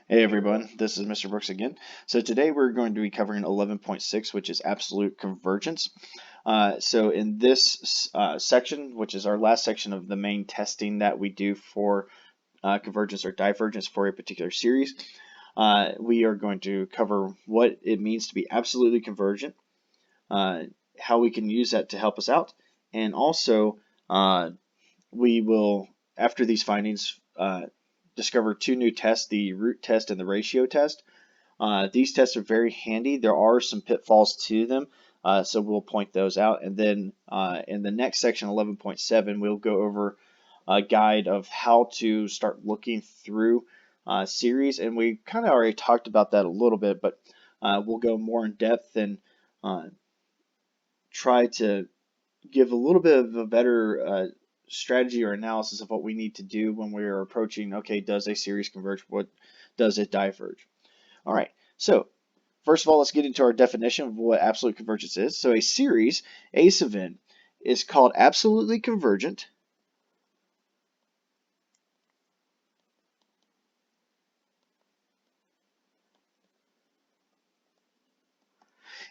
Hey everyone, this is Mr. Brooks again. So today we're going to be covering 11.6, which is absolute convergence. So in this section, which is our last section of the main testing that we do for convergence or divergence for a particular series, we are going to cover what it means to be absolutely convergent, how we can use that to help us out, and also we will, after these findings, discover two new tests, the root test and the ratio test. These tests are very handy. There are some pitfalls to them, so we'll point those out. And then in the next section, 11.7, we'll go over a guide of how to start looking through series. And we kind of already talked about that a little bit, but we'll go more in depth and try to give a little bit of a better strategy or analysis of what we need to do when we are approaching, okay, does a series converge? What does it diverge? All right, so first of all, let's get into our definition of what absolute convergence is. So a series, A sub n, is called absolutely convergent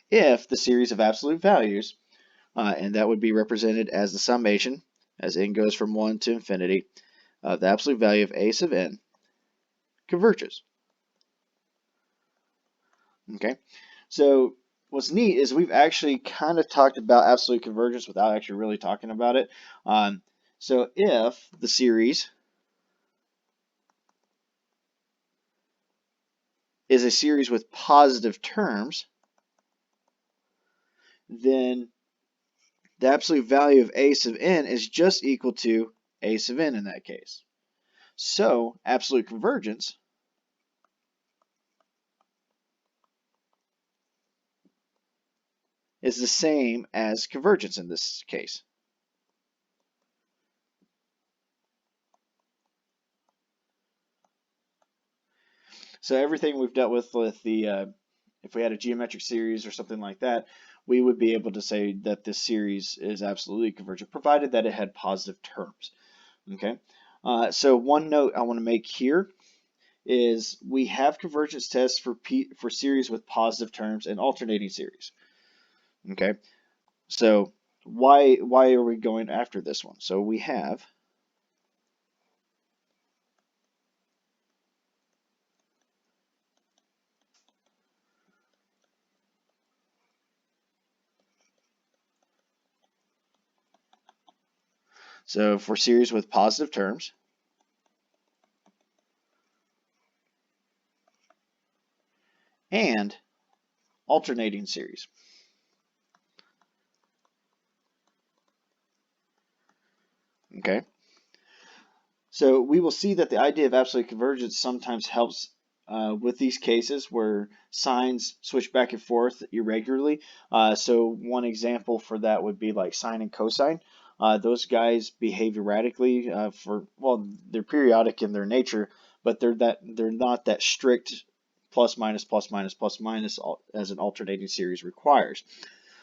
if the series of absolute values, and that would be represented as the summation, as n goes from 1 to infinity, of the absolute value of A sub n, converges. Okay, so what's neat is we've actually kind of talked about absolute convergence without actually really talking about it. So if the series is a series with positive terms, then the absolute value of A sub n is just equal to A sub n in that case. So absolute convergence is the same as convergence in this case. So everything we've dealt with the, if we had a geometric series or something like that, we would be able to say that this series is absolutely convergent, provided that it had positive terms. Okay. So one note I want to make here is we have convergence tests for series with positive terms and alternating series. Okay. So why are we going after this one? So we have for series with positive terms and alternating series. Okay. So we will see that the idea of absolute convergence sometimes helps with these cases where signs switch back and forth irregularly. So one example for that would be like sine and cosine. Those guys behave erratically well, they're periodic in their nature, but they're not that strict plus minus plus minus plus minus as an alternating series requires.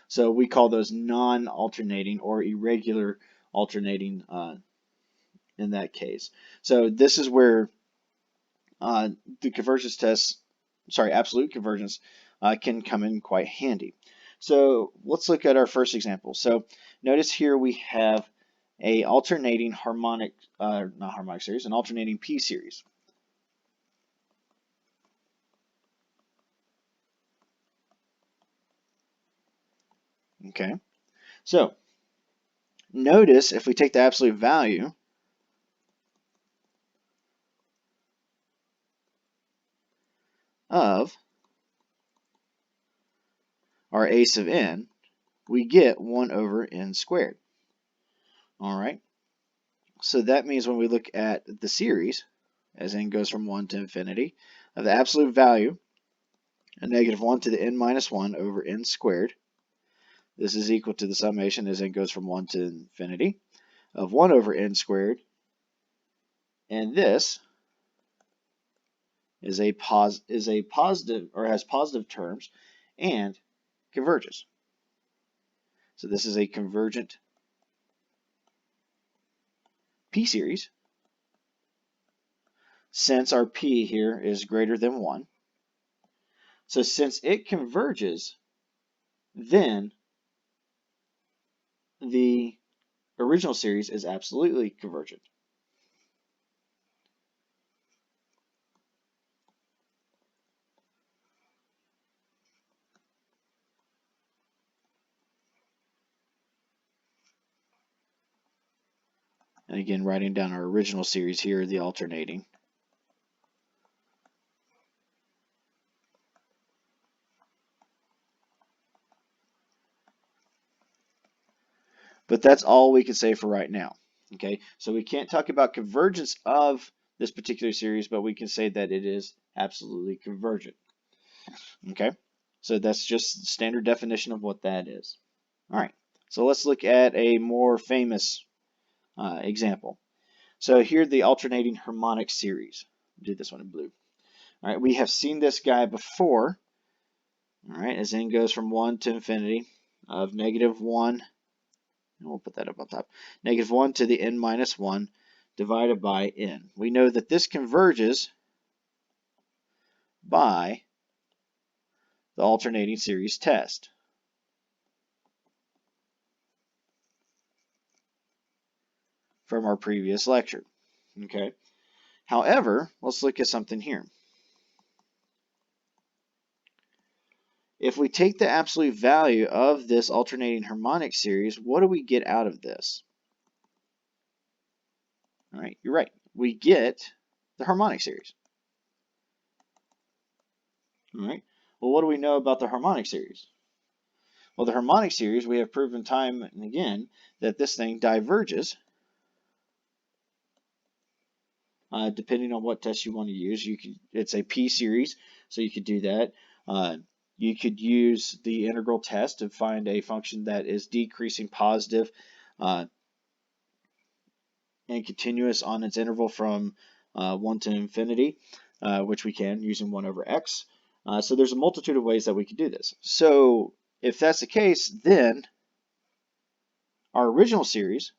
So we call those non-alternating or irregular alternating in that case. So this is where the convergence test, absolute convergence, can come in quite handy. So let's look at our first example. So notice here we have a alternating harmonic, not harmonic series, an alternating P series. Okay, so notice if we take the absolute value of our A sub n, we get 1 over n squared. All right, so that means when we look at the series, as n goes from 1 to infinity, of the absolute value, a negative 1 to the n minus 1 over n squared. This is equal to the summation as n goes from 1 to infinity of 1 over n squared. And this is a positive, or has positive terms, and converges. So this is a convergent P series. since our p here is greater than 1. So since it converges, then the original series is absolutely convergent. And again, writing down our original series here, the alternating. But that's all we can say for right now. Okay, so we can't talk about convergence of this particular series, but we can say that it is absolutely convergent. Okay, so that's just the standard definition of what that is. All right, so let's look at a more famous example. So here, the alternating harmonic series. Do this one in blue. All right, we have seen this guy before. All right, as n goes from 1 to infinity of -1. And we'll put that up on top. -1 to the n minus 1 divided by n. We know that this converges by the alternating series test. From our previous lecture. Okay. However, let's look at something here. If we take the absolute value of this alternating harmonic series, what do we get out of this? All right, you're right. We get the harmonic series. All right. Well, what do we know about the harmonic series? Well, the harmonic series, we have proven time and again that this thing diverges. Depending on what test you want to use, it's a p series, so you could do that. You could use the integral test to find a function that is decreasing positive and continuous on its interval from 1 to infinity, which we can using 1 over x. So there's a multitude of ways that we could do this. So if that's the case, then our original series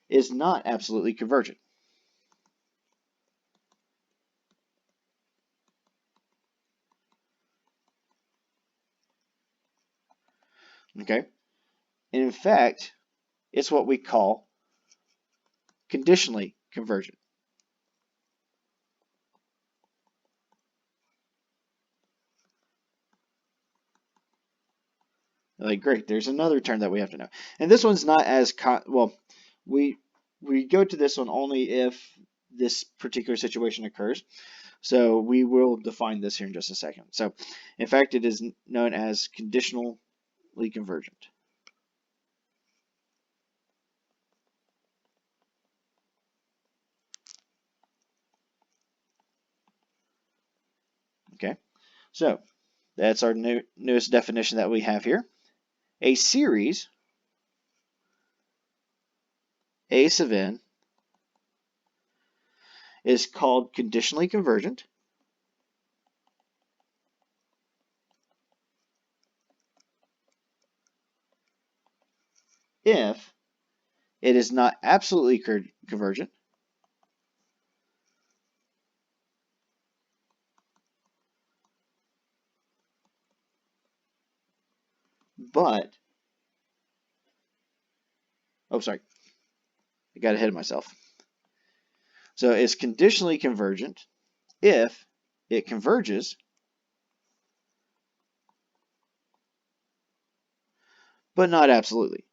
is not absolutely convergent. Okay? And in fact, it's what we call conditionally convergent. Like, great, there's another term that we have to know. And this one's not as, well, we go to this one only if this particular situation occurs. So we will define this here in just a second. So, in fact, it is known as conditionally convergent. Okay, so that's our newest definition that we have here. A series, A sub n, is called conditionally convergent if it is not absolutely convergent, but, oh, sorry, I got ahead of myself. So it's conditionally convergent if it converges, but not absolutely.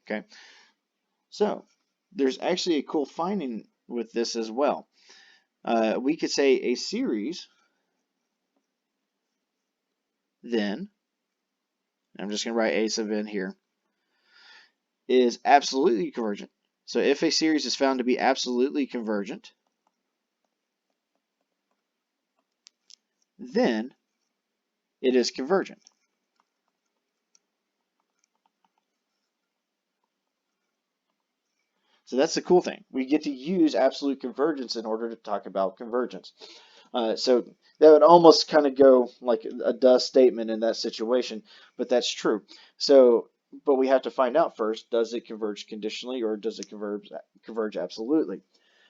Okay, so there's actually a cool finding with this as well. We could say a series, then, I'm just going to write a sub n here, is absolutely convergent. So if a series is found to be absolutely convergent, then it is convergent. So that's the cool thing. We get to use absolute convergence in order to talk about convergence. So that would almost kind of go like a does statement in that situation, but that's true. So, but we have to find out first, does it converge conditionally or does it converge absolutely?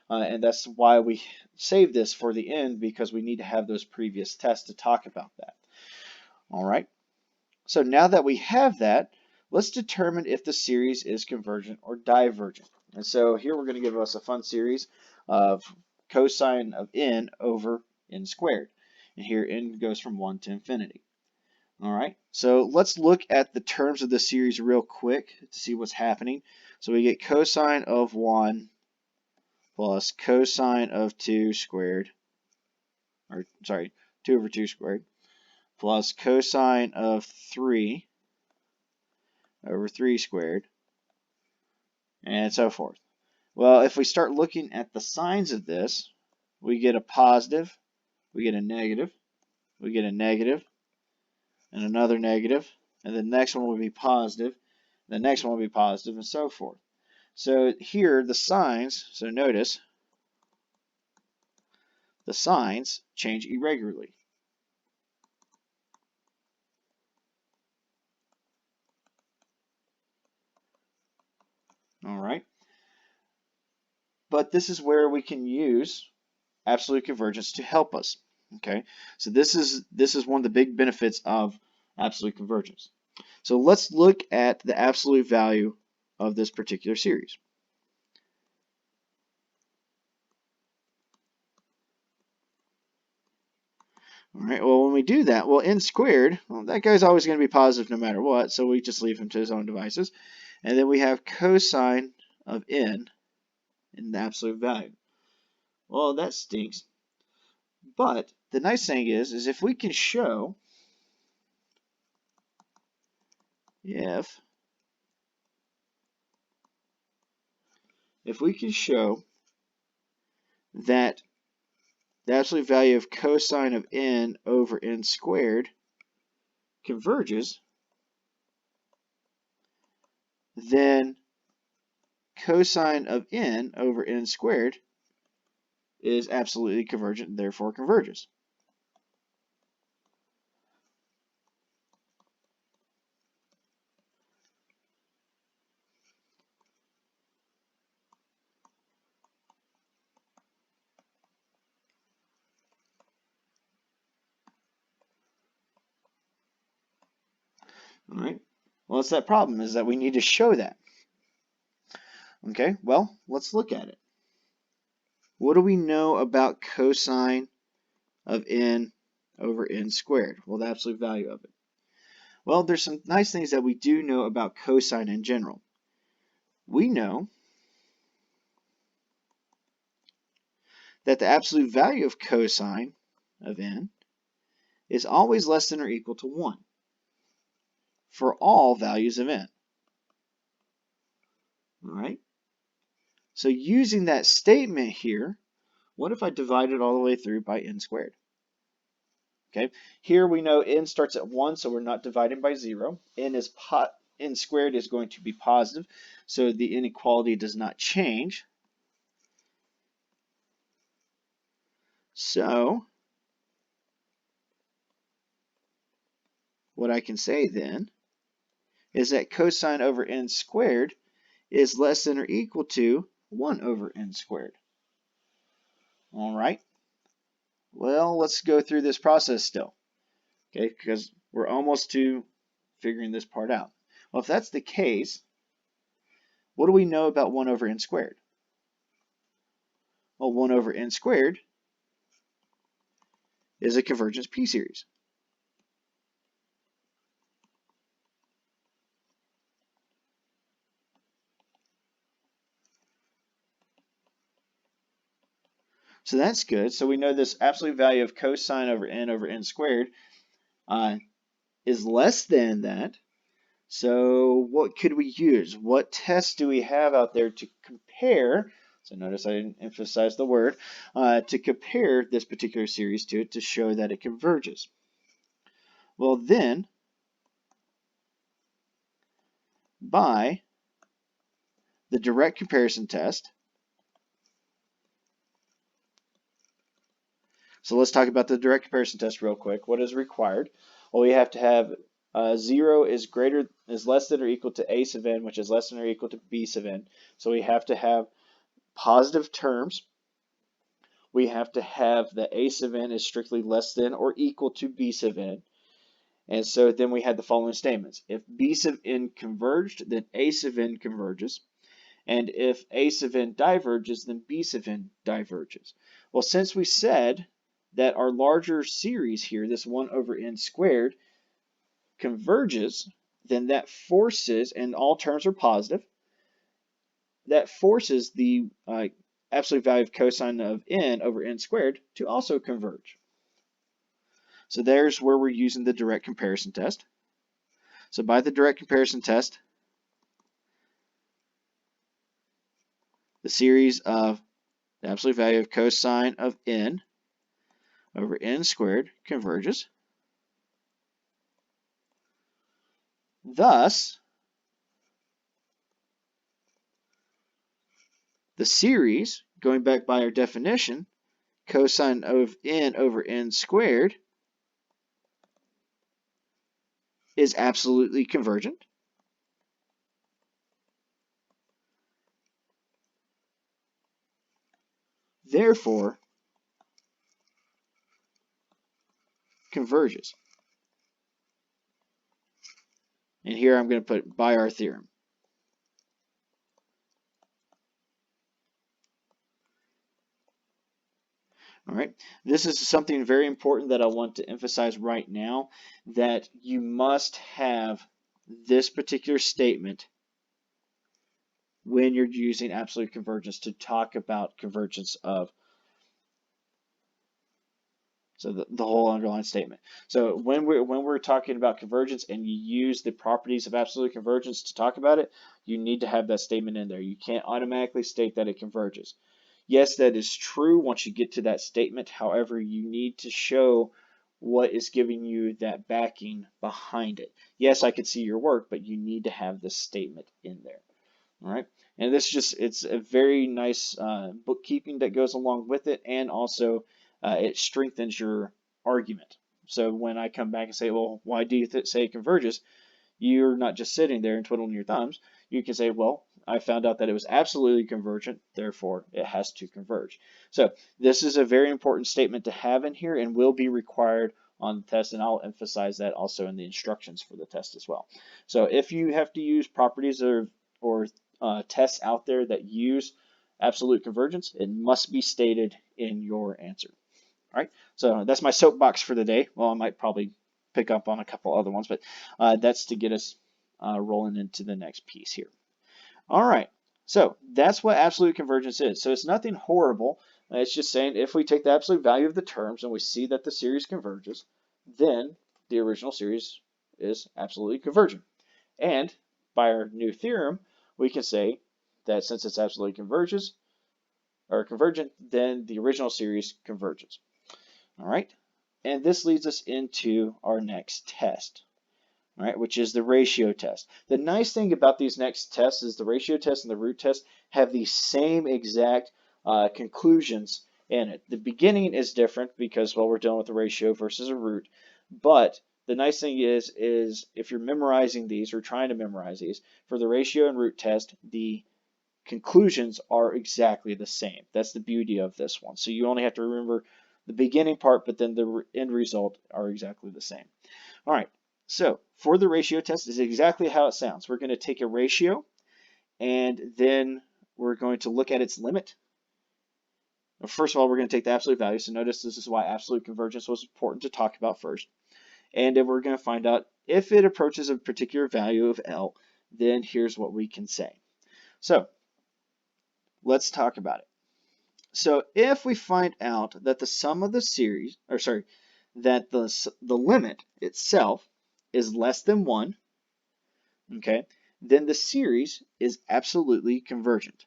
And that's why we save this for the end, because we need to have those previous tests to talk about that. All right. So now that we have that, let's determine if the series is convergent or divergent. And so here we're going to give us a fun series of cosine of n over n squared. And here n goes from 1 to infinity. All right, so let's look at the terms of the series real quick to see what's happening. So we get cosine of 1 plus cosine of 2 squared, or sorry, 2 over 2 squared, plus cosine of 3 over 3 squared, and so forth. Well, if we start looking at the signs of this, we get a positive, we get a negative, we get a negative, and another negative, and the next one will be positive, the next one will be positive, and so forth. So here, the signs, so notice, the signs change irregularly. All right. But this is where we can use absolute convergence to help us. Okay, so this is one of the big benefits of absolute convergence. So let's look at the absolute value of this particular series. All right, well, when we do that, well, n squared, well, that guy's always going to be positive no matter what, so we just leave him to his own devices. And then we have cosine of n in the absolute value. Well, that stinks. But the nice thing is if we can show if we can show that the absolute value of cosine of n over n squared converges, then cosine of n over n squared is absolutely convergent and therefore converges. All right. Well, it's that problem is that we need to show that. Okay, well, let's look at it. What do we know about cosine of n over n squared? Well, the absolute value of it. Well, there's some nice things that we do know about cosine in general. We know that the absolute value of cosine of n is always less than or equal to 1 for all values of n. All right? So using that statement here, what if I divide it all the way through by n squared? Okay, here we know n starts at 1, so we're not dividing by 0. N squared is going to be positive, so the inequality does not change. So what I can say then is that cosine over n squared is less than or equal to 1 over n squared. All right. Well, let's go through this process still, okay, because we're almost to figuring this part out. Well, if that's the case, what do we know about 1 over n squared? Well, 1 over n squared is a convergence p-series. So that's good. So we know this absolute value of cosine over n squared is less than that. So what could we use? What tests do we have out there to compare? So notice I didn't emphasize the word, to compare this particular series to it to show that it converges. Well then, by the direct comparison test, So let's talk about the direct comparison test real quick. What is required? Well, we have to have 0 is less than or equal to a sub n, which is less than or equal to b sub n. So we have to have positive terms. We have to have that a sub n is strictly less than or equal to b sub n. And so then we had the following statements. If b sub n converged, then a sub n converges. And if a sub n diverges, then b sub n diverges. Well, since we said that our larger series here, this 1 over n squared, converges, then that forces, and all terms are positive, that forces the absolute value of cosine of n over n squared to also converge. So there's where we're using the direct comparison test. So by the direct comparison test, the series of the absolute value of cosine of n over n squared converges. Thus, the series, going back by our definition, cosine of n over n squared is absolutely convergent. Therefore, converges. And here I'm going to put by our theorem. All right, this is something very important that I want to emphasize right now, that you must have this particular statement when you're using absolute convergence to talk about convergence of, so the whole underlying statement. So when we're talking about convergence and you use the properties of absolute convergence to talk about it, you need to have that statement in there. You can't automatically state that it converges. Yes, that is true once you get to that statement. However, you need to show what is giving you that backing behind it. Yes, I could see your work, but you need to have this statement in there. All right, and this it's a very nice bookkeeping that goes along with it, and also it strengthens your argument. So when I come back and say, well, why do you say it converges? You're not just sitting there and twiddling your thumbs. You can say, well, I found out that it was absolutely convergent, therefore it has to converge. So this is a very important statement to have in here and will be required on the test, and I'll emphasize that also in the instructions for the test as well. So if you have to use properties or tests out there that use absolute convergence, it must be stated in your answer. All right, so that's my soapbox for the day. Well, I might probably pick up on a couple other ones, but that's to get us rolling into the next piece here. All right, so that's what absolute convergence is. So it's nothing horrible. It's just saying if we take the absolute value of the terms and we see that the series converges, then the original series is absolutely convergent. And by our new theorem, we can say that since it's absolutely convergent, then the original series converges. All right, and this leads us into our next test, all right, which is the ratio test. The nice thing about these next tests is the ratio test and the root test have the same exact conclusions in it. The beginning is different because, well, we're dealing with a ratio versus a root, but the nice thing is if you're memorizing these or trying to memorize these, for the ratio and root test, the conclusions are exactly the same. That's the beauty of this one. So you only have to remember the beginning part, but then the end result are exactly the same. All right, so for the ratio test is exactly how it sounds. We're going to take a ratio and then we're going to look at its limit. First of all, we're going to take the absolute value. So notice this is why absolute convergence was important to talk about first. And then we're going to find out if it approaches a particular value of L, then here's what we can say. So let's talk about it. So if we find out that the sum of the series, or sorry, that the limit itself is less than 1, okay, then the series is absolutely convergent.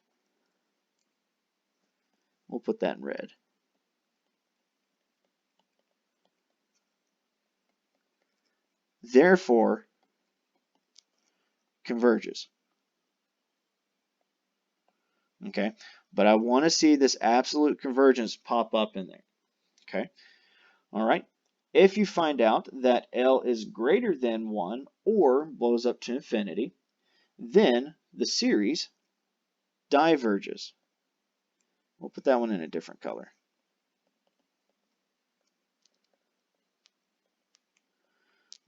We'll put that in red. Therefore, converges. Okay, but I want to see this absolute convergence pop up in there. Okay, All right. If you find out that L is greater than 1 or blows up to infinity, then the series diverges. We'll put that one in a different color.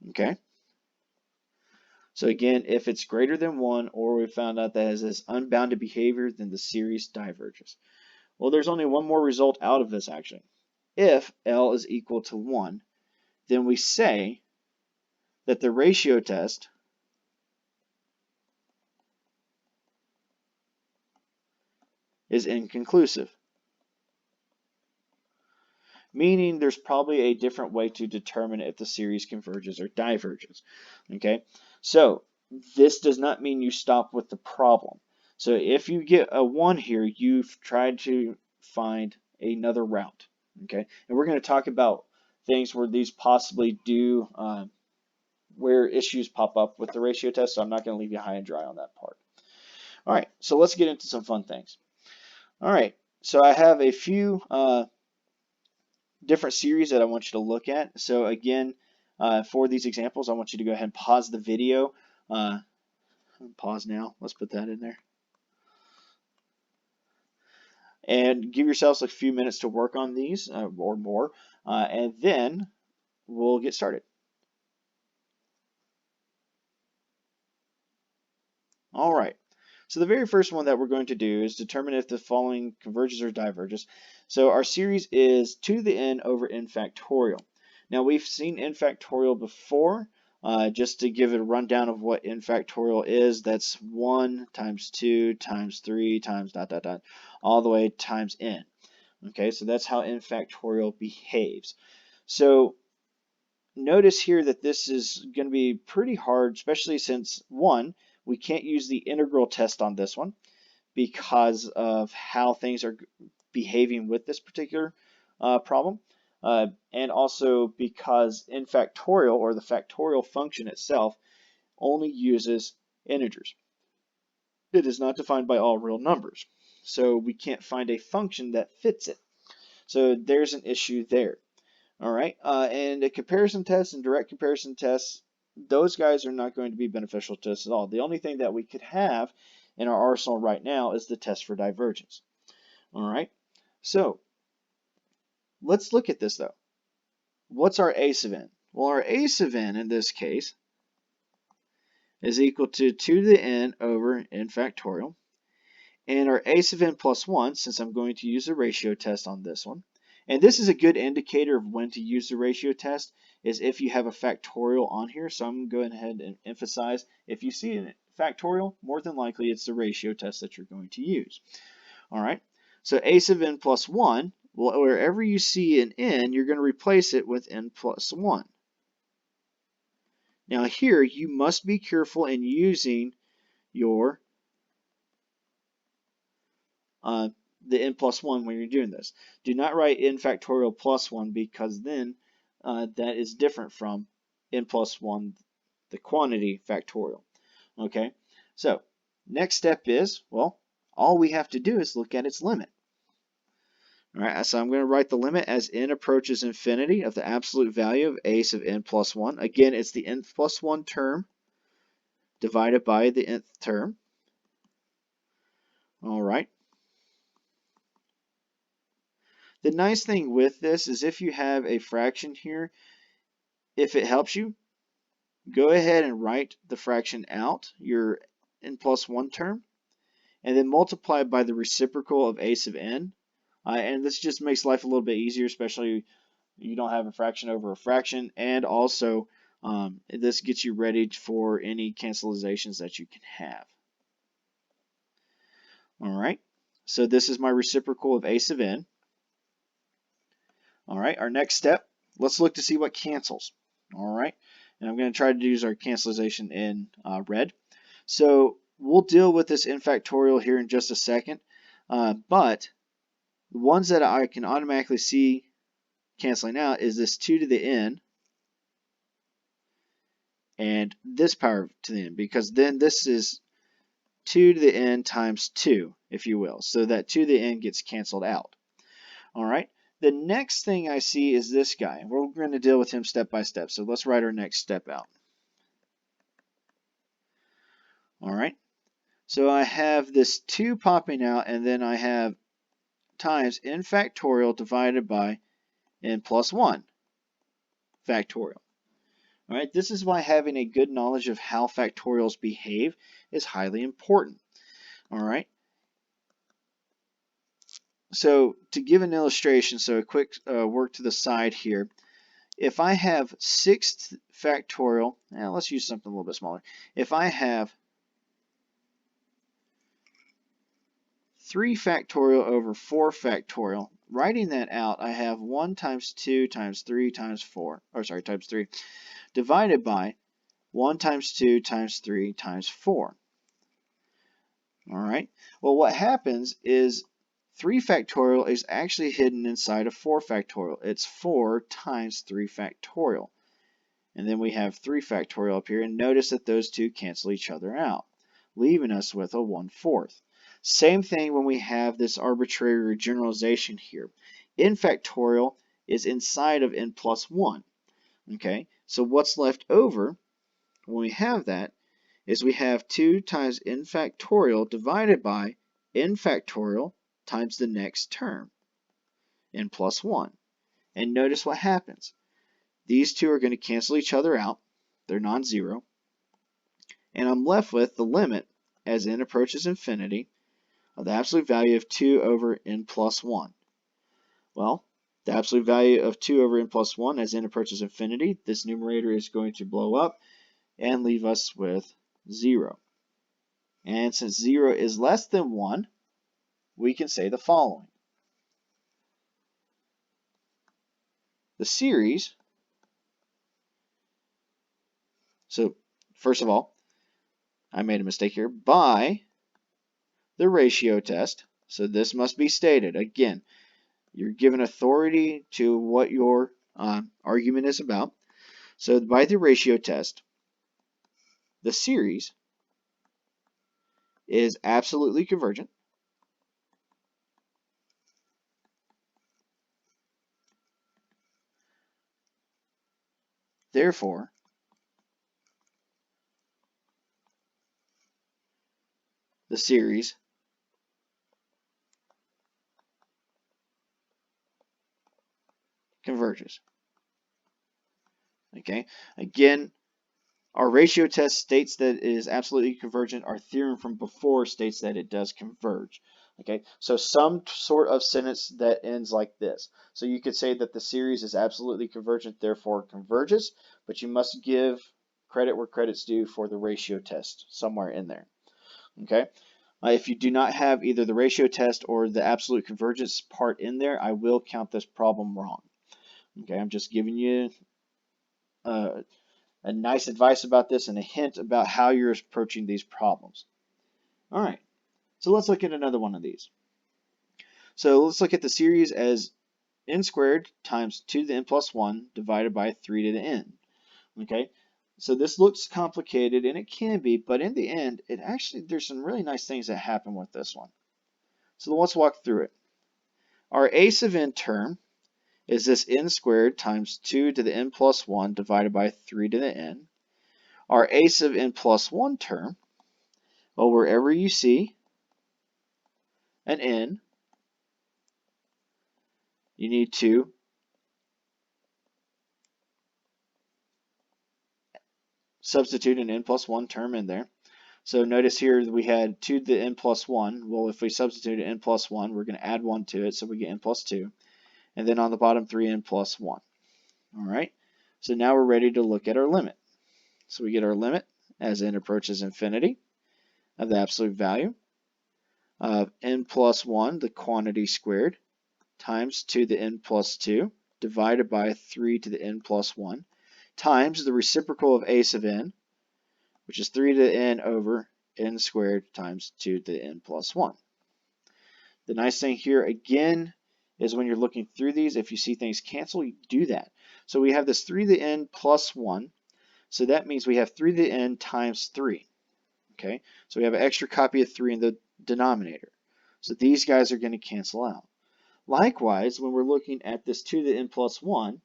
Okay. So again, if it's greater than 1 or we found out that it has this unbounded behavior, then the series diverges. Well, there's only one more result out of this action. If L is equal to 1, then we say that the ratio test is inconclusive, meaning there's probably a different way to determine if the series converges or diverges. Okay, so this does not mean you stop with the problem. So if you get a 1 here, you've tried to find another route. Okay, and we're going to talk about things where these possibly do, where issues pop up with the ratio test, so I'm not going to leave you high and dry on that part. All right, so let's get into some fun things. All right, so I have a few different series that I want you to look at. So again, for these examples, I want you to go ahead and pause the video. Pause now. Let's put that in there. And give yourselves a few minutes to work on these or more, and then we'll get started. All right. So the very first one that we're going to do is determine if the following converges or diverges. So our series is 2 to the n over n factorial. Now we've seen n factorial before. Just to give it a rundown of what n factorial is, that's 1 times 2 times 3 times dot dot dot all the way times n. Okay, so that's how n factorial behaves. So notice here that this is going to be pretty hard, especially since, one, we can't use the integral test on this one because of how things are behaving with this particular problem, and also because n factorial, or the factorial function itself, only uses integers. It is not defined by all real numbers, so we can't find a function that fits it. So there's an issue there. All right, and a comparison test and direct comparison tests, those guys are not going to be beneficial to us at all. The only thing that we could have in our arsenal right now is the test for divergence. All right, so let's look at this though. What's our a sub n? Well, our a sub n in this case is equal to 2 to the n over n factorial. And our a sub n plus 1, since I'm going to use the ratio test on this one, and this is a good indicator of when to use the ratio test, is if you have a factorial on here. So I'm going to go ahead and emphasize, if you see a factorial, more than likely it's the ratio test that you're going to use. All right, so a sub n plus 1, well, wherever you see an n, you're going to replace it with n plus 1. Now here, you must be careful in using your the n plus 1 when you're doing this. Do not write n factorial plus 1, because then that is different from n plus 1, the quantity factorial. Okay, so next step is, well, all we have to do is look at its limit. All right, so I'm going to write the limit as n approaches infinity of the absolute value of a sub n plus 1. Again, it's the n plus 1 term divided by the nth term. All right. The nice thing with this is if you have a fraction here, if it helps you, go ahead and write the fraction out, your n plus 1 term, and then multiply by the reciprocal of a sub n. And this just makes life a little bit easier, especially you don't have a fraction over a fraction, and also this gets you ready for any cancelizations that you can have. All right, so this is my reciprocal of a sub n. All right, our next step, let's look to see what cancels. All right, and I'm going to try to use our cancellation in red. So we'll deal with this n factorial here in just a second, but the ones that I can automatically see canceling out is this 2 to the n and this power to the n, because then this is 2 to the n times 2, if you will. So that 2 to the n gets canceled out. All right. The next thing I see is this guy. We're going to deal with him step by step. So let's write our next step out. All right. So I have this 2 popping out, and then I have times n factorial divided by n plus 1 factorial. All right. This is why having a good knowledge of how factorials behave is highly important. All right. So to give an illustration, so a quick work to the side here. If I have 6 factorial, let's use something a little bit smaller. If I have 3 factorial over 4 factorial, writing that out, I have 1 times 2 times 3 times 4, times 3, divided by 1 times 2 times 3 times 4. All right. Well, what happens is 3 factorial is actually hidden inside of 4 factorial. It's 4 times 3 factorial. And then we have 3 factorial up here, and notice that those two cancel each other out, leaving us with a 1/4. Same thing when we have this arbitrary generalization here. N factorial is inside of n plus 1. Okay, so what's left over when we have that is we have 2 times n factorial divided by n factorial times the next term, n plus 1. And notice what happens. These two are going to cancel each other out. They're non-zero. And I'm left with the limit as n approaches infinity of the absolute value of 2 over n plus 1. Well, the absolute value of 2 over n plus 1 as n approaches infinity, this numerator is going to blow up and leave us with 0. And since 0 is less than 1, we can say the following. The series, so first of all, I made a mistake here, by the ratio test, so this must be stated. Again, you're given authority to what your argument is about. So by the ratio test, the series is absolutely convergent. Therefore, the series converges. Okay, again, our ratio test states that it is absolutely convergent. Our theorem from before states that it does converge. Okay, so some sort of sentence that ends like this. So you could say that the series is absolutely convergent, therefore converges, but you must give credit where credit's due for the ratio test somewhere in there. Okay, if you do not have either the ratio test or the absolute convergence part in there, I will count this problem wrong. Okay, I'm just giving you a nice advice about this and a hint about how you're approaching these problems. All right, so let's look at another one of these. So let's look at the series as n squared times 2 to the n plus 1 divided by 3 to the n. Okay, so this looks complicated, and it can be, but in the end, there's some really nice things that happen with this one. So let's walk through it. Our a sub n term is this n squared times 2 to the n plus 1 divided by 3 to the n. Our a sub n plus 1 term, well, wherever you see an n, you need to substitute an n plus 1 term in there. So notice here we had 2 to the n plus 1. Well, if we substitute n plus 1, we're going to add 1 to it, so we get n plus 2. And then on the bottom, 3n plus 1. All right, so now we're ready to look at our limit. So we get our limit as n approaches infinity of the absolute value of n plus 1, the quantity squared, times 2 to the n plus 2, divided by 3 to the n plus 1, times the reciprocal of a sub n, which is 3 to the n over n squared times 2 to the n plus 1. The nice thing here, again, is when you're looking through these, if you see things cancel, you do that. So we have this 3 to the n plus 1, so that means we have 3 to the n times 3. Okay, so we have an extra copy of 3 in the denominator. So these guys are going to cancel out. Likewise, when we're looking at this 2 to the n plus 1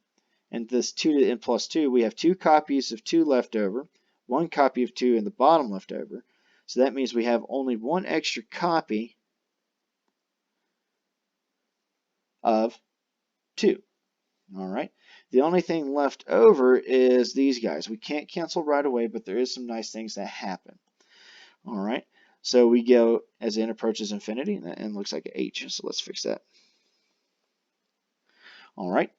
and this 2 to the n plus 2, we have 2 copies of 2 left over, 1 copy of 2 in the bottom left over. So that means we have only 1 extra copy of 2. All right. The only thing left over is these guys. We can't cancel right away, but there is some nice things that happen. All right. So we go as n approaches infinity, and that n looks like an h. So let's fix that. All right.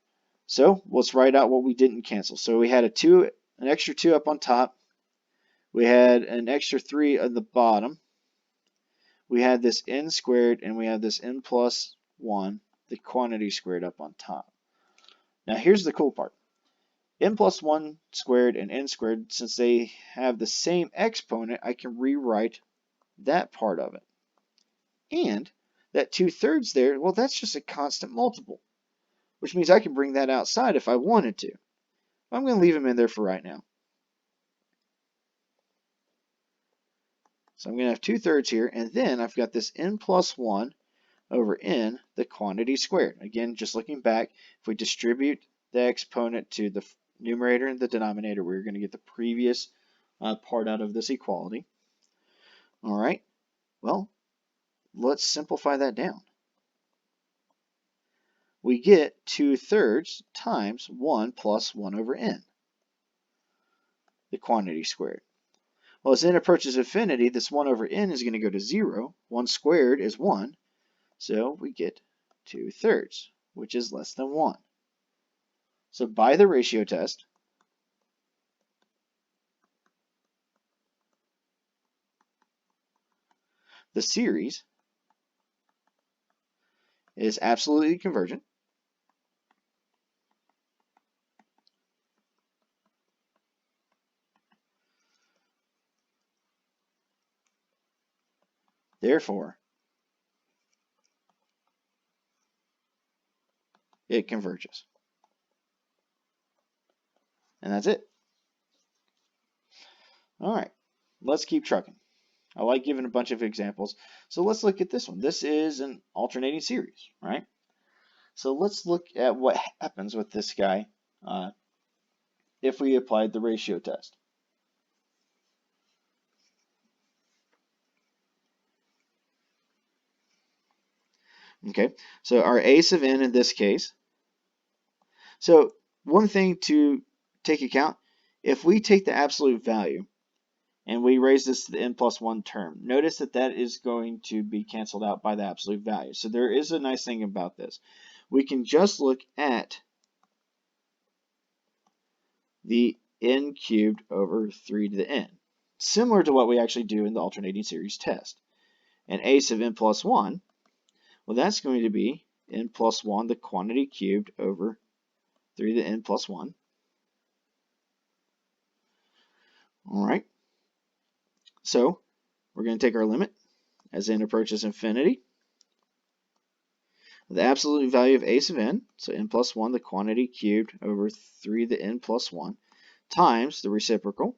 So let's write out what we didn't cancel. So we had an extra 2 up on top. We had an extra 3 at the bottom. We had this n squared, and we have this n plus 1, the quantity squared up on top. Now here's the cool part. N plus 1 squared and n squared, since they have the same exponent, I can rewrite that part of it. And that 2/3 there, well, that's just a constant multiple, which means I can bring that outside if I wanted to. I'm going to leave them in there for right now. So I'm going to have 2/3 here, and then I've got this n plus 1 over n, the quantity squared. Again, just looking back, if we distribute the exponent to the numerator and the denominator, we're going to get the previous part out of this equality. All right, well, let's simplify that down. We get 2/3 times 1 plus 1 over n, the quantity squared. Well, as n approaches infinity, this 1 over n is going to go to 0. 1 squared is 1, so we get 2/3, which is less than 1. So by the ratio test, the series is absolutely convergent. Therefore, it converges. And that's it. All right, let's keep trucking. I like giving a bunch of examples. So let's look at this one. This is an alternating series, right? So let's look at what happens with this guy if we applied the ratio test. Okay, so our a sub n in this case. So one thing to take account, if we take the absolute value and we raise this to the n plus 1 term, notice that that is going to be canceled out by the absolute value. So there is a nice thing about this. We can just look at the n cubed over 3 to the n, similar to what we actually do in the alternating series test. And a sub n plus 1, well, that's going to be n plus 1, the quantity cubed over 3 to the n plus 1. All right. So we're going to take our limit as n approaches infinity. The absolute value of a sub n, so n plus 1, the quantity cubed over 3 to the n plus 1, times the reciprocal.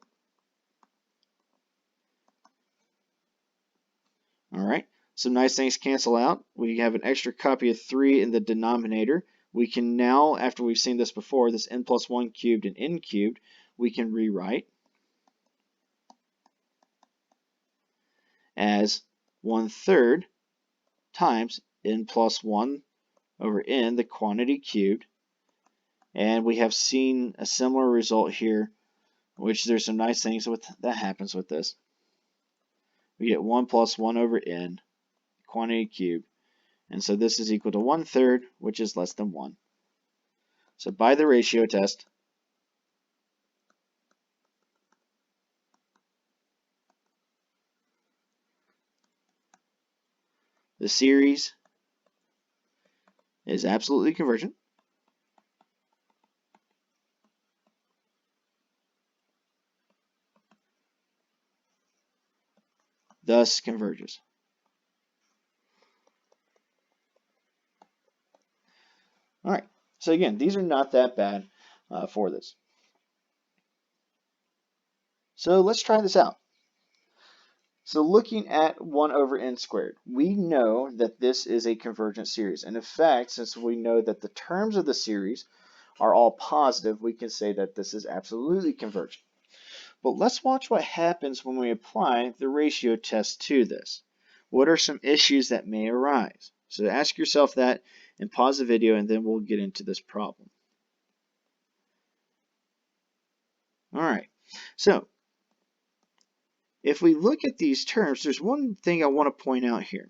All right. Some nice things cancel out. We have an extra copy of 3 in the denominator. We can now, after we've seen this before, this n plus 1 cubed and n cubed, we can rewrite as 1/3 times n plus 1 over n, the quantity cubed. And we have seen a similar result here, which there's some nice things that happens with this. We get 1 plus 1 over n, quantity cubed. And so this is equal to 1/3, which is less than 1. So by the ratio test, the series is absolutely convergent. Thus converges. All right, so again, these are not that bad for this. So let's try this out. So looking at 1 over n squared, we know that this is a convergent series. And in fact, since we know that the terms of the series are all positive, we can say that this is absolutely convergent. But let's watch what happens when we apply the ratio test to this. What are some issues that may arise? So ask yourself that and pause the video, and then we'll get into this problem. All right, so if we look at these terms, there's one thing I want to point out here.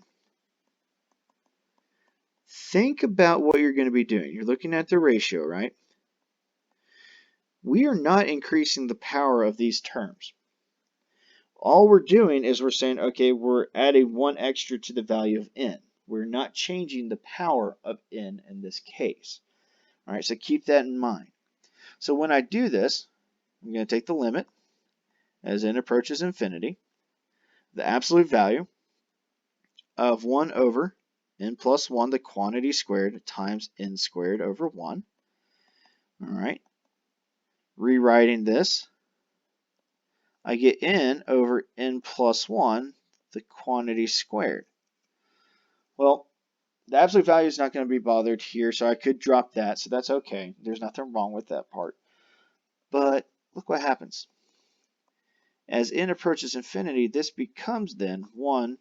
Think about what you're going to be doing. You're looking at the ratio, right? We are not increasing the power of these terms. All we're doing is we're saying, okay, we're adding 1 extra to the value of n. We're not changing the power of n in this case. All right, so keep that in mind. So when I do this, I'm going to take the limit as n approaches infinity, the absolute value of 1 over n plus 1, the quantity squared, times n squared over 1. All right, rewriting this, I get n over n plus 1, the quantity squared. Well, the absolute value is not going to be bothered here, so I could drop that, so that's okay. There's nothing wrong with that part. But look what happens. As n approaches infinity, this becomes then 1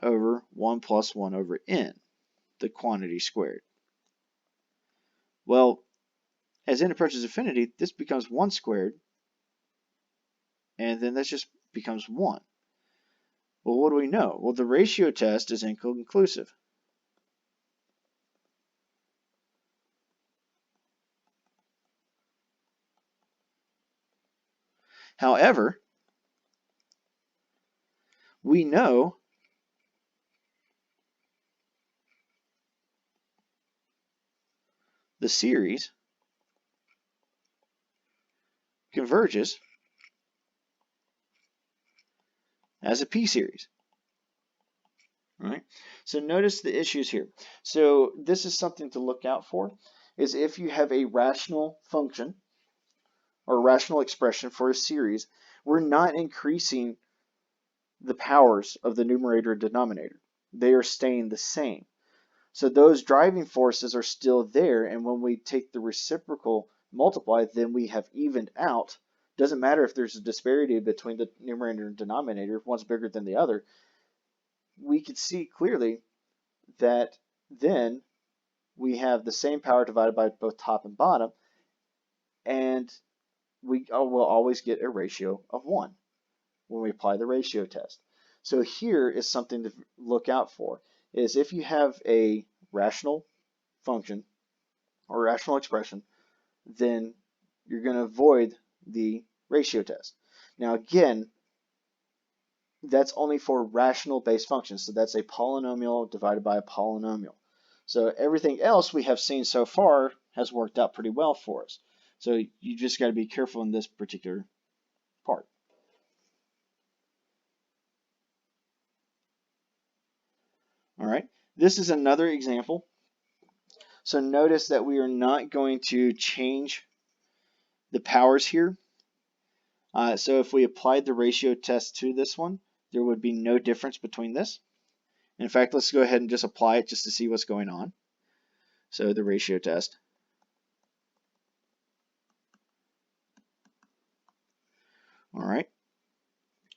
over 1 plus 1 over n, the quantity squared. Well, as n approaches infinity, this becomes 1 squared, and then this just becomes 1. Well, what do we know? Well, the ratio test is inconclusive. However, we know the series converges as a p-series. All right. So notice the issues here. So this is something to look out for, is if you have a rational function or rational expression for a series, we're not increasing the powers of the numerator and denominator. They are staying the same. So those driving forces are still there, and when we take the reciprocal multiply, then we have evened out. Doesn't matter if there's a disparity between the numerator and denominator, if one's bigger than the other. We could see clearly that then we have the same power divided by both top and bottom, and we will always get a ratio of 1 when we apply the ratio test. So here is something to look out for, is if you have a rational function or rational expression, then you're going to avoid the ratio test. Now again, that's only for rational based functions, so that's a polynomial divided by a polynomial. So everything else we have seen so far has worked out pretty well for us. So you just got to be careful in this particular part. All right, this is another example. So notice that we are not going to change the powers here. So if we applied the ratio test to this one, there would be no difference between this. In fact, let's go ahead and just apply it just to see what's going on. So the ratio test. All right.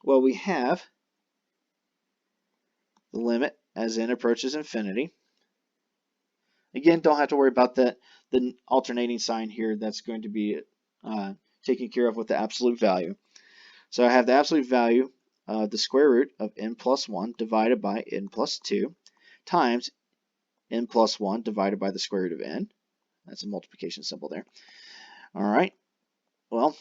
Well, we have the limit as n approaches infinity. Again, don't have to worry about the alternating sign here. That's going to be taken care of with the absolute value. So I have the absolute value of the square root of n plus 1 divided by n plus 2 times n plus 1 divided by the square root of n. That's a multiplication symbol there. All right. Well,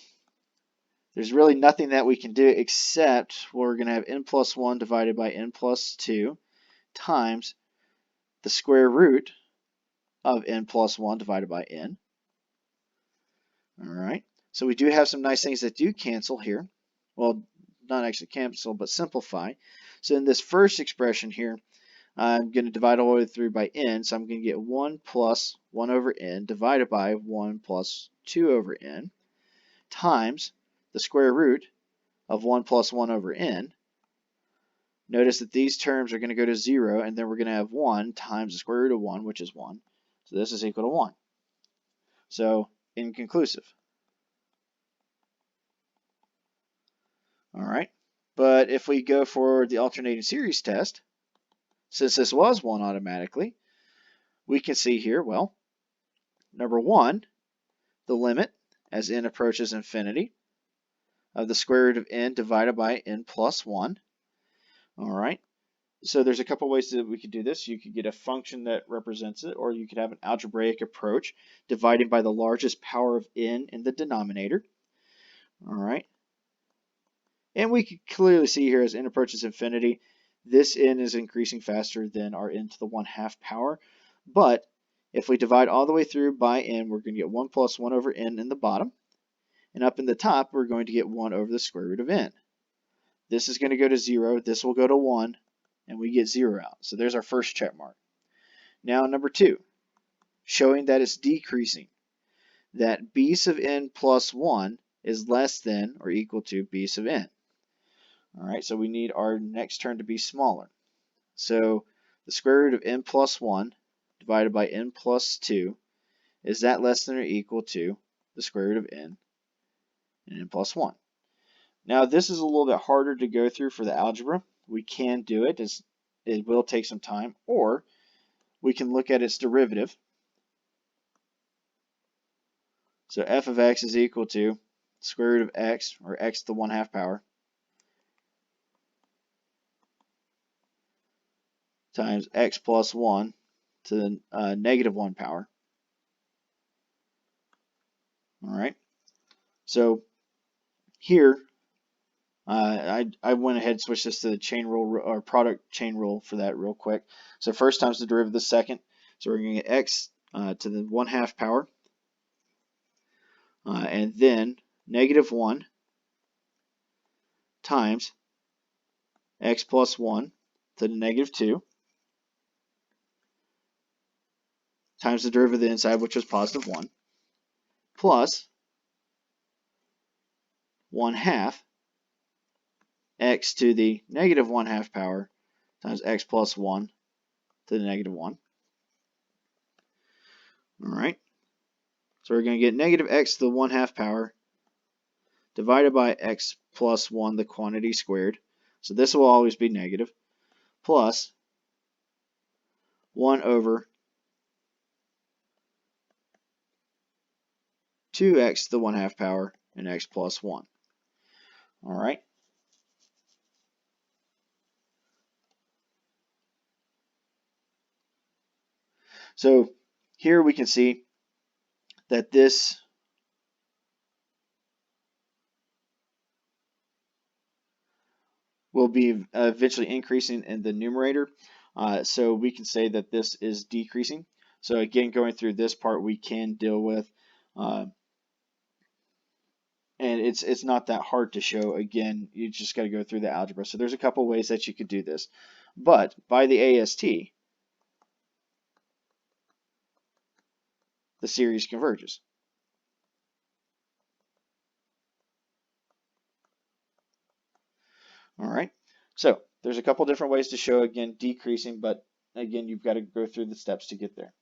there's really nothing that we can do except we're going to have n plus 1 divided by n plus 2 times the square root of n plus 1 divided by n. All right. So we do have some nice things that do cancel here. Well, not actually cancel, but simplify. So in this first expression here, I'm going to divide all the way through by n. So I'm going to get 1 plus 1 over n divided by 1 plus 2 over n times the square root of 1 plus 1 over n, notice that these terms are going to go to 0, and then we're going to have 1 times the square root of 1, which is 1. So this is equal to 1. So inconclusive. All right. But if we go for the alternating series test, since this was 1 automatically, we can see here, well, number 1, the limit as n approaches infinity of the square root of n divided by n plus 1. All right. So there's a couple ways that we could do this. You could get a function that represents it, or you could have an algebraic approach, dividing by the largest power of n in the denominator. All right. And we can clearly see here as n approaches infinity, this n is increasing faster than our n to the 1/2 power. But if we divide all the way through by n, we're going to get 1 plus 1 over n in the bottom. And up in the top, we're going to get 1 over the square root of n. This is going to go to 0. This will go to 1. And we get 0 out. So there's our first check mark. Now number 2, showing that it's decreasing. That b sub n plus 1 is less than or equal to b sub n. All right, so we need our next term to be smaller. So the square root of n plus 1 divided by n plus 2, is that less than or equal to the square root of n and n plus 1? Now this is a little bit harder to go through for the algebra. We can do it. It will take some time, or we can look at its derivative. So f of x is equal to square root of x, or x to the 1/2 power, times x plus 1 to the negative 1 power. All right. So here, I went ahead and switched this to the chain rule or product chain rule for that real quick. So first times the derivative of the second. So we're going to get x to the 1/2 power, and then negative 1 times x plus 1 to the negative 2 times the derivative of the inside, which was positive 1, plus 1/2 x to the negative 1/2 power times x plus 1 to the negative 1. All right. So we're going to get negative x to the 1/2 power divided by x plus 1, the quantity squared. So this will always be negative, plus 1 over 2x to the 1/2 power and x plus 1. All right. So here we can see that this will be eventually increasing in the numerator. So we can say that this is decreasing. So again, going through this part, we can deal with, and it's not that hard to show. Again, you just got to go through the algebra. So there's a couple ways that you could do this. But by the AST, the series converges. All right. So there's a couple different ways to show, again, decreasing, but again, you've got to go through the steps to get there.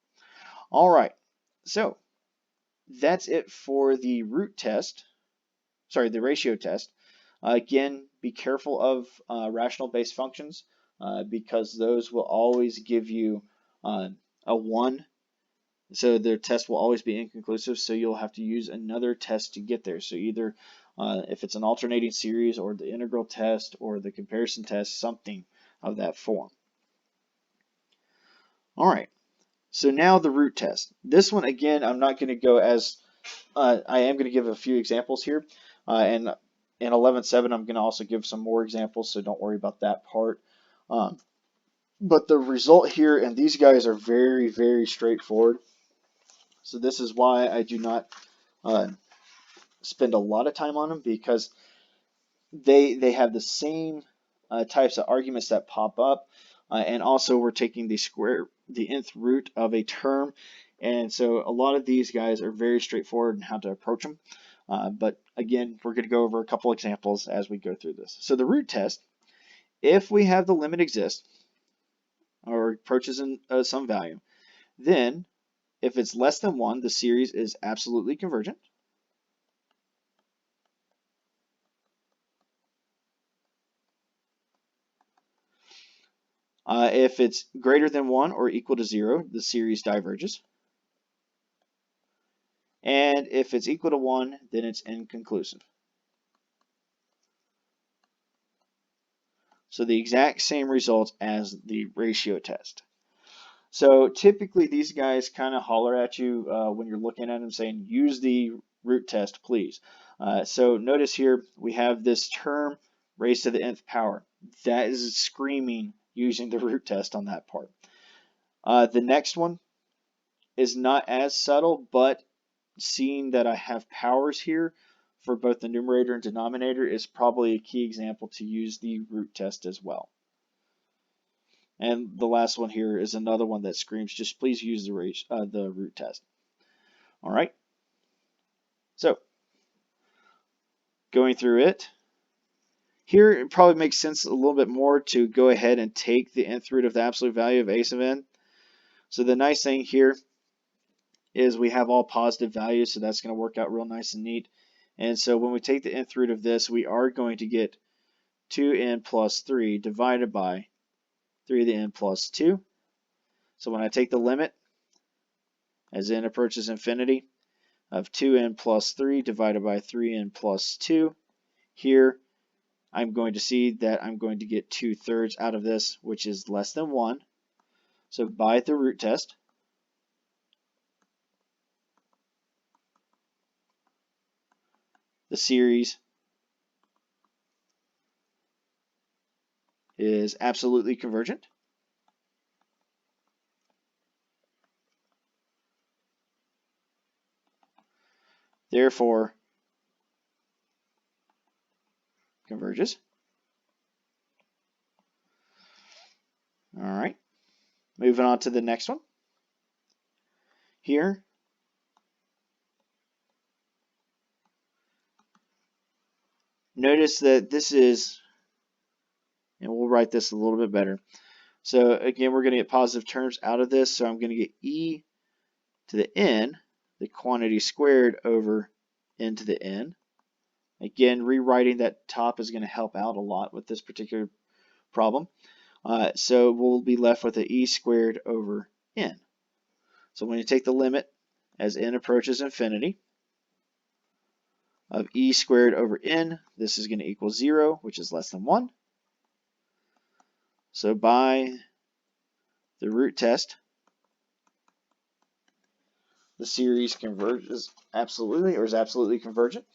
All right. So that's it for the root test. Sorry, the ratio test. Again, be careful of rational-based functions because those will always give you a 1. So their test will always be inconclusive, so you'll have to use another test to get there. So either if it's an alternating series or the integral test or the comparison test, something of that form. All right, so now the root test. This one, again, I'm not going to go as, I am going to give a few examples here. And in 11.7, I'm going to also give some more examples, so don't worry about that part. But the result here, and these guys are very, very straightforward. So this is why I do not spend a lot of time on them, because they have the same types of arguments that pop up, and also we're taking the nth root of a term, and so a lot of these guys are very straightforward in how to approach them. But again, we're going to go over a couple examples as we go through this. So the root test, if we have the limit exist or approaches in some value, then if it's less than 1, the series is absolutely convergent. If it's greater than 1 or equal to 0, the series diverges. And if it's equal to 1, then it's inconclusive. So the exact same results as the ratio test. So typically these guys kind of holler at you when you're looking at them saying, use the root test, please. So notice here we have this term raised to the nth power. That is screaming using the root test on that part. The next one is not as subtle, but seeing that I have powers here for both the numerator and denominator is probably a key example to use the root test as well. And the last one here is another one that screams, just please use the root test. All right. So going through it, here it probably makes sense a little bit more to go ahead and take the nth root of the absolute value of a sub n. So the nice thing here is we have all positive values, so that's going to work out real nice and neat. And so when we take the nth root of this, we are going to get 2n plus 3 divided by 3 to the n plus 2. So when I take the limit as n approaches infinity of 2n plus 3 divided by 3n plus 2, here I'm going to see that I'm going to get 2/3 out of this, which is less than 1. So by the root test, the series is absolutely convergent. Therefore, converges. All right, moving on to the next one. Here, notice that this is, and we'll write this a little bit better. So again, we're going to get positive terms out of this. So I'm going to get e to the n, the quantity squared over n to the n. Again, rewriting that top is going to help out a lot with this particular problem. So we'll be left with an e squared over n. So when you take the limit as n approaches infinity of e squared over n, this is going to equal 0, which is less than 1. So by the root test, the series converges absolutely, or is absolutely convergent.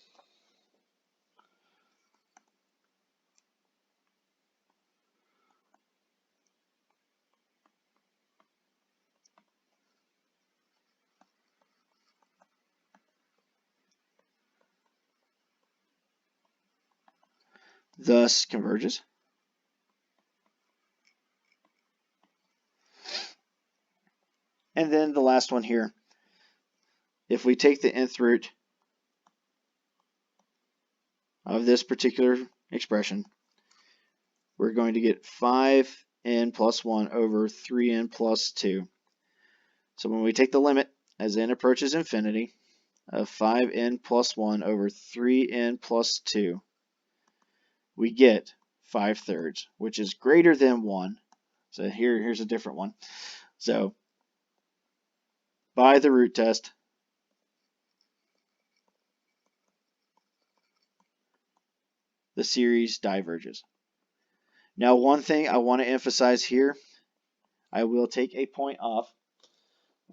Thus converges. And then the last one here, if we take the nth root of this particular expression, we're going to get 5n plus 1 over 3n plus 2. So when we take the limit as n approaches infinity of 5n plus 1 over 3n plus 2, we get 5/3, which is greater than 1. So here's a different one. So by the root test, the series diverges. Now, one thing I want to emphasize here, I will take a point off,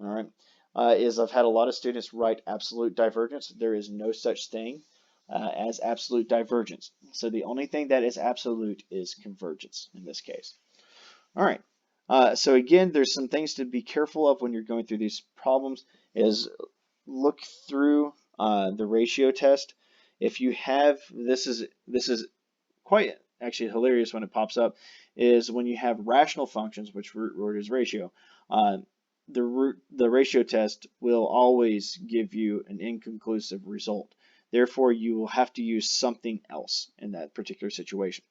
all right, is I've had a lot of students write absolute divergence. There is no such thing as absolute divergence. So the only thing that is absolute is convergence in this case. All right. So again, there's some things to be careful of when you're going through these problems is look through the ratio test. If you have, this is quite actually hilarious when it pops up, is when you have rational functions, which root is ratio, the ratio test will always give you an inconclusive result. Therefore, you will have to use something else in that particular situation.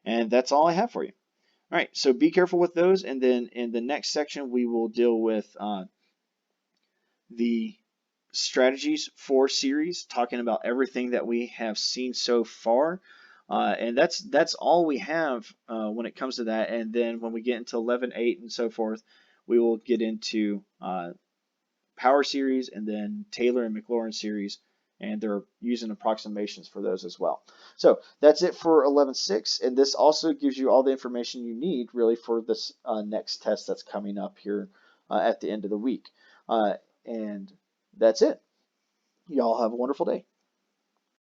And that's all I have for you. All right, so be careful with those. And then in the next section, we will deal with the strategies for series, talking about everything that we have seen so far. And that's all we have when it comes to that. And then when we get into 11.8 and so forth, we will get into power series and then Taylor and Maclaurin series, and they're using approximations for those as well. So that's it for 11.6, and this also gives you all the information you need really for this next test that's coming up here at the end of the week. And that's it. Y'all have a wonderful day.